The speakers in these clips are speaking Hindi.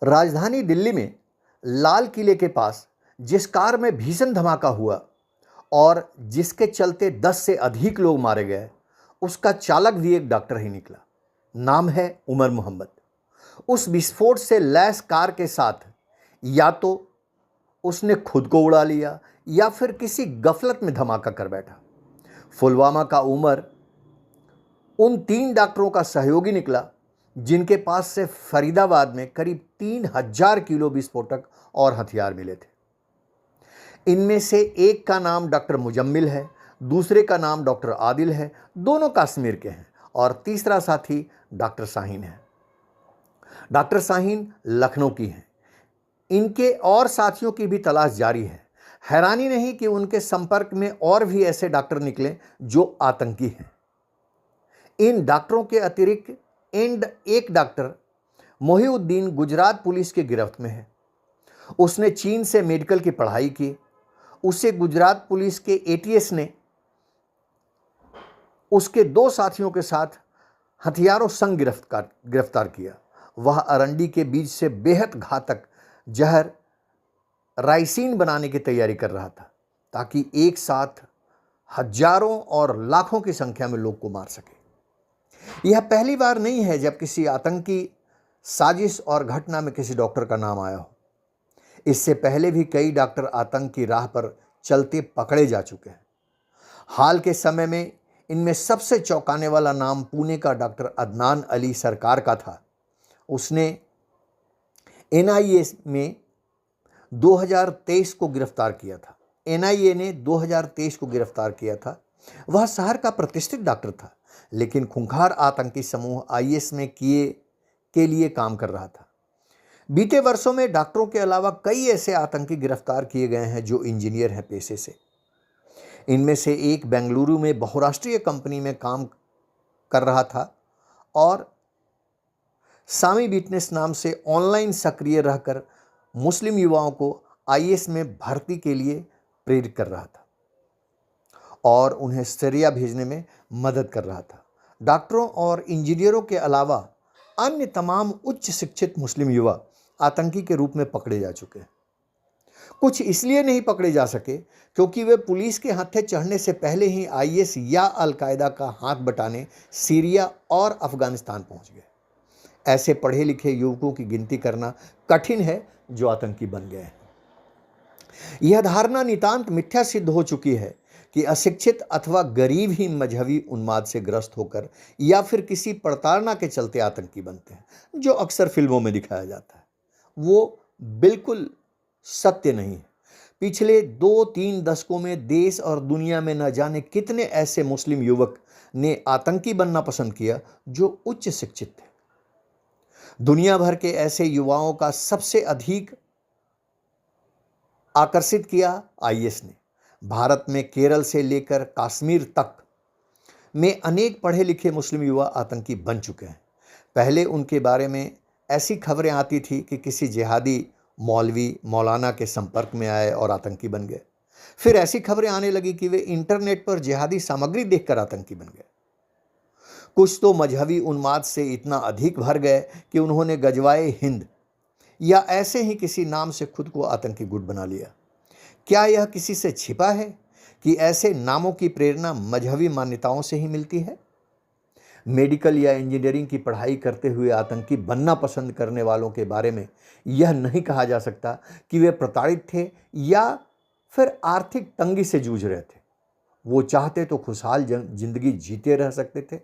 राजधानी दिल्ली में लाल किले के पास जिस कार में भीषण धमाका हुआ और जिसके चलते 10 से अधिक लोग मारे गए, उसका चालक भी एक डॉक्टर ही निकला। नाम है उमर मोहम्मद। उस विस्फोट से लैस कार के साथ या तो उसने खुद को उड़ा लिया या फिर किसी गफलत में धमाका कर बैठा। पुलवामा का उमर उन 3 डॉक्टरों का सहयोगी निकला जिनके पास से फरीदाबाद में करीब 3000 किलो विस्फोटक और हथियार मिले थे। इनमें से एक का नाम डॉक्टर मुजम्मिल है, दूसरे का नाम डॉक्टर आदिल है, दोनों कश्मीर के हैं, और तीसरा साथी डॉक्टर शाहीन है। डॉक्टर शाहीन लखनऊ की हैं। इनके और साथियों की भी तलाश जारी है। हैरानी नहीं कि उनके संपर्क में और भी ऐसे डॉक्टर निकले जो आतंकी हैं। इन डॉक्टरों के अतिरिक्त एक डॉक्टर मोहिउद्दीन गुजरात पुलिस के गिरफ्त में है। उसने चीन से मेडिकल की पढ़ाई की। उसे गुजरात पुलिस के एटीएस ने उसके 2 साथियों के साथ हथियारों संग गिरफ्तार किया। वह अरंडी के बीज से बेहद घातक जहर राइसिन बनाने की तैयारी कर रहा था ताकि एक साथ हजारों और लाखों की संख्या में लोग को मार सके। यह पहली बार नहीं है जब किसी आतंकी साजिश और घटना में किसी डॉक्टर का नाम आया हो। इससे पहले भी कई डॉक्टर आतंक की राह पर चलते पकड़े जा चुके हैं। हाल के समय में इनमें सबसे चौंकाने वाला नाम पुणे का डॉक्टर अदनान अली सरकार का था। उसने एनआईए में 2023 को गिरफ्तार किया था। एनआईए ने 2023 को गिरफ्तार किया था। वह शहर का प्रतिष्ठित डॉक्टर था, लेकिन खूंखार आतंकी समूह आईएस में के लिए काम कर रहा था। बीते वर्षों में डॉक्टरों के अलावा कई ऐसे आतंकी गिरफ्तार किए गए हैं जो इंजीनियर हैं पेशे से। इनमें से एक बेंगलुरु में बहुराष्ट्रीय कंपनी में काम कर रहा था और सामी विटनेस नाम से ऑनलाइन सक्रिय रहकर मुस्लिम युवाओं को आईएस में भर्ती के लिए प्रेरित कर रहा था और उन्हें सीरिया भेजने में मदद कर रहा था। डॉक्टरों और इंजीनियरों के अलावा अन्य तमाम उच्च शिक्षित मुस्लिम युवा आतंकी के रूप में पकड़े जा चुके हैं। कुछ इसलिए नहीं पकड़े जा सके क्योंकि वे पुलिस के हत्थे चढ़ने से पहले ही आईएस या अल-कायदा का हाथ बटाने सीरिया और अफगानिस्तान पहुंच गए। ऐसे पढ़े लिखे युवकों की गिनती करना कठिन है जो आतंकी बन गए हैं। यह धारणा नितांत मिथ्या सिद्ध हो चुकी है कि अशिक्षित अथवा गरीब ही मजहबी उन्माद से ग्रस्त होकर या फिर किसी प्रताड़ना के चलते आतंकी बनते हैं, जो अक्सर फिल्मों में दिखाया जाता है। वो बिल्कुल सत्य नहीं है। पिछले 2-3 दशकों में देश और दुनिया में न जाने कितने ऐसे मुस्लिम युवक ने आतंकी बनना पसंद किया जो उच्च शिक्षित थे। दुनिया भर के ऐसे युवाओं का सबसे अधिक आकर्षित किया आईएस ने। भारत में केरल से लेकर कश्मीर तक में अनेक पढ़े लिखे मुस्लिम युवा आतंकी बन चुके हैं। पहले उनके बारे में ऐसी खबरें आती थी कि किसी जिहादी मौलवी मौलाना के संपर्क में आए और आतंकी बन गए। फिर ऐसी खबरें आने लगी कि वे इंटरनेट पर जिहादी सामग्री देखकर आतंकी बन गए। कुछ तो मजहबी उन्माद से इतना अधिक भर गए कि उन्होंने गजवाए हिंद या ऐसे ही किसी नाम से खुद को आतंकी गुट बना लिया। क्या यह किसी से छिपा है कि ऐसे नामों की प्रेरणा मजहबी मान्यताओं से ही मिलती है? मेडिकल या इंजीनियरिंग की पढ़ाई करते हुए आतंकी बनना पसंद करने वालों के बारे में यह नहीं कहा जा सकता कि वे प्रताड़ित थे या फिर आर्थिक तंगी से जूझ रहे थे। वो चाहते तो खुशहाल जिंदगी जीते रह सकते थे,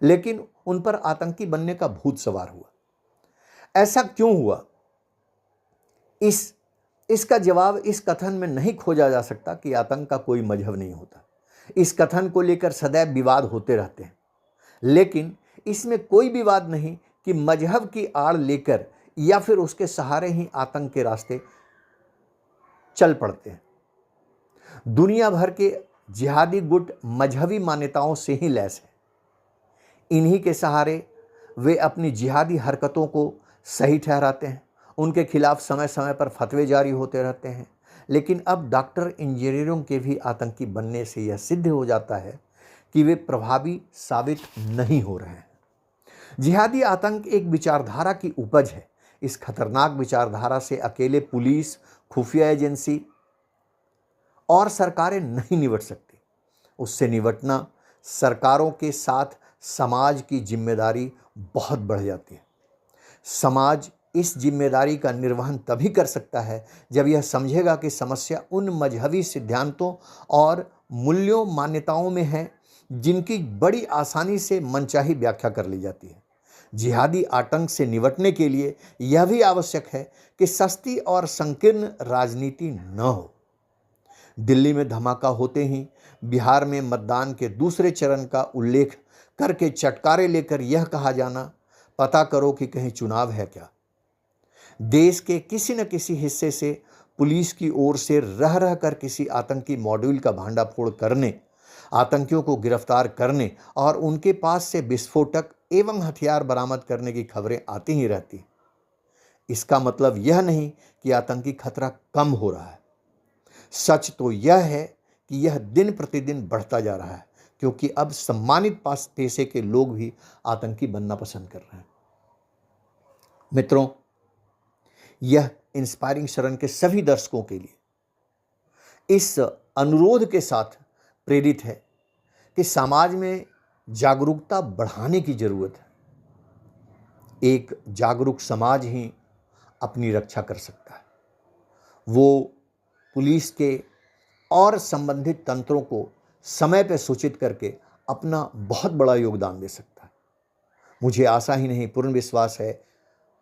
लेकिन उन पर आतंकी बनने का भूत सवार हुआ। ऐसा क्यों हुआ? इसका जवाब इस कथन में नहीं खोजा जा सकता कि आतंक का कोई मजहब नहीं होता। इस कथन को लेकर सदैव विवाद होते रहते हैं, लेकिन इसमें कोई विवाद नहीं कि मजहब की आड़ लेकर या फिर उसके सहारे ही आतंक के रास्ते चल पड़ते हैं। दुनिया भर के जिहादी गुट मजहबी मान्यताओं से ही लैस है। इन्हीं के सहारे वे अपनी जिहादी हरकतों को सही ठहराते हैं। उनके खिलाफ समय समय पर फतवे जारी होते रहते हैं। लेकिन अब डॉक्टर इंजीनियरों के भी आतंकी बनने से यह सिद्ध हो जाता है कि वे प्रभावी साबित नहीं हो रहे हैं। जिहादी आतंक एक विचारधारा की उपज है। इस खतरनाक विचारधारा से अकेले पुलिस, खुफिया एजेंसी और सरकारें नहीं निपट सकती। उससे निपटना सरकारों के साथ समाज की जिम्मेदारी बहुत बढ़ जाती है। समाज इस जिम्मेदारी का निर्वहन तभी कर सकता है जब यह समझेगा कि समस्या उन मजहबी सिद्धांतों और मूल्यों मान्यताओं में है जिनकी बड़ी आसानी से मनचाही व्याख्या कर ली जाती है। जिहादी आतंक से निपटने के लिए यह भी आवश्यक है कि सस्ती और संकीर्ण राजनीति न हो। दिल्ली में धमाका होते ही बिहार में मतदान के दूसरे चरण का उल्लेख करके चटकारे लेकर यह कहा जाना, पता करो कि कहीं चुनाव है क्या। देश के किसी न किसी हिस्से से पुलिस की ओर से रह रह कर किसी आतंकी मॉड्यूल का भांडाफोड़ करने, आतंकियों को गिरफ्तार करने और उनके पास से विस्फोटक एवं हथियार बरामद करने की खबरें आती ही रहती। इसका मतलब यह नहीं कि आतंकी खतरा कम हो रहा है। सच तो यह है कि यह दिन प्रतिदिन बढ़ता जा रहा है, क्योंकि अब सम्मानित पेशे के लोग भी आतंकी बनना पसंद कर रहे हैं। मित्रों, यह इंस्पायरिंग शरण के सभी दर्शकों के लिए इस अनुरोध के साथ प्रेरित है कि समाज में जागरूकता बढ़ाने की जरूरत है। एक जागरूक समाज ही अपनी रक्षा कर सकता है। वो पुलिस के और संबंधित तंत्रों को समय पर सूचित करके अपना बहुत बड़ा योगदान दे सकता है। मुझे आशा ही नहीं, पूर्ण विश्वास है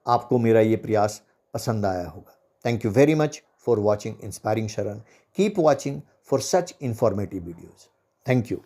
आपको मेरा ये प्रयास पसंद आया होगा। Thank you very much for watching inspiring Sharan. Keep watching for such informative videos. Thank you.